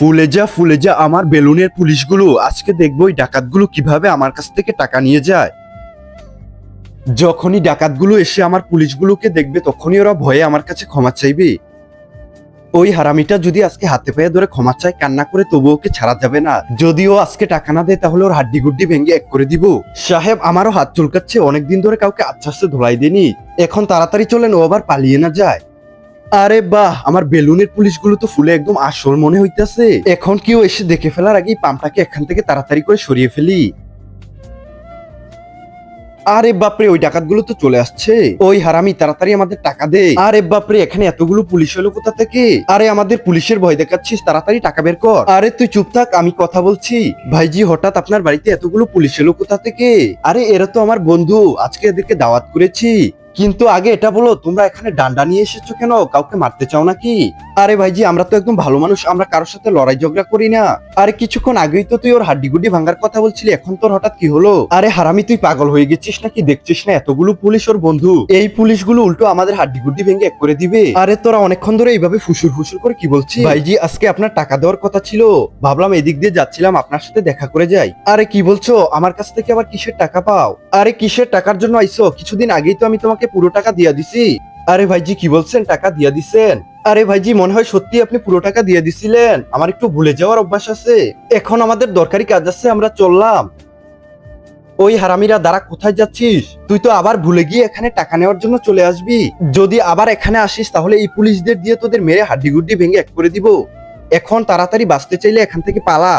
ফুলে যা আমার বেলুনের পুলিশগুলো, আজকে দেখবো এই ডাকাতগুলো কিভাবে আমার কাছ থেকে টাকা নিয়ে যায়। যখনই ডাকাতগুলো এসে আমার পুলিশগুলোকে দেখবে তখনই ওরা ভয়ে আমার কাছে ক্ষমা চাইবে। ওই হারামিটা যদি আজকে হাতে পায়ে ধরে ক্ষমা চায় কান্না করে, তবু ওকে ছাড়া যাবে না। যদিও আজকে টাকা না দেয় তাহলে ওর হাড্ডি গুড্ডি ভেঙে এক করে দিব। সাহেব, আমারও হাত চুলকাচ্ছে, অনেকদিন ধরে কাউকে আচ্ছা আচ্ছা ধোলাই দেনি। এখন তাড়াতাড়ি চলেন, ও আবার পালিয়ে না যায়। আরে বাহ, আমার বেলুনের পুলিশগুলো তো ফুলে একদম আসল মনে হইতেছে। এখন কেউ এসে দেখে ফেলার আগেই পাম্পটাকে এখান থেকে তাড়াতাড়ি করে সরিয়ে ফেলি। আরে বাপরে, ওই ডাকাতগুলো তো চলে আসছে। ওই হারামি, তাড়াতাড়ি আমাদের টাকা দে। আরে বাপরে, এখানে এতগুলো পুলিশ হলো কোথা থেকে? আরে আমাদের পুলিশের ভয় দেখাচ্ছিস, তাড়াতাড়ি টাকা বের কর। আরে তুই চুপ থাক, আমি কথা বলছি। ভাইজি, হঠাৎ আপনার বাড়িতে এতগুলো পুলিশ এলো কোথা থেকে? আরে এরা তো আমার বন্ধু, আজকে এদেরকে দাওয়াত করেছি। কিন্তু আগে এটা বলো, তোমরা এখানে ডান্ডা নিয়ে এসেছো কেন? কাউকে মারতে চাও নাকি? আরে ভাইজি, আমরা তো একদম ভালো মানুষ, আমরা কারোর সাথে লড়াই ঝগড়া করি না। আরে কিছুক্ষণ আগেই তো তুই ওর হাড্ডি গুড্ডি ভাঙার কথা বলছিলি, এখন তোর হঠাৎ কি হলো? আরে হারামি, তুই পাগল হয়ে গেছিস নাকি? দেখছিস না এতগুলো পুলিশ ওর বন্ধু? এই পুলিশগুলো উল্টো আমাদের হাড্ডি গুড্ডি ভেঙে এক করে দিবে। আরে তোরা অনেকক্ষণ ধরে এইভাবে ফুসুর ফুসুর করে কি বলছিস? ভাইজি, আজকে আপনার টাকা দেওয়ার কথা ছিল, ভাবলাম এদিক দিয়ে যাচ্ছিলাম, আপনার সাথে দেখা করে যাই। আরে কি বলছো? আমার কাছ থেকে আবার কিসের টাকা পাও? আরে কিসের টাকার জন্য আইসো? কিছুদিন আগেই তো আমি তোমাকে পুরো টাকা দিয়া দিছি। আরে ভাইজি, কি বলছেন? টাকা দিয়া দিছেন? আরে ভাইজি, মনে হয় সত্যি আপনি পুরো টাকা দিয়ে দিছিলেন। আমার একটু ভুলে যাওয়ার অভ্যাস আছে। এখন আমাদের দরকারি কাজ আছে, আমরা চললাম। ওই হারামিরা, দাঁড়া, কোথায় যাচ্ছিস? তুই তো আবার ভুলে গিয়ে এখানে টাকা নেওয়ার জন্য চলে আসবি। যদি আবার এখানে আসিস তাহলে এই পুলিশদের দিয়ে তোদের মেরে হাড্ডি গুড্ডি ভেঙে এক করে দিব। এখন তাড়াতাড়ি বাঁচতে চাইলে এখান থেকে পালা।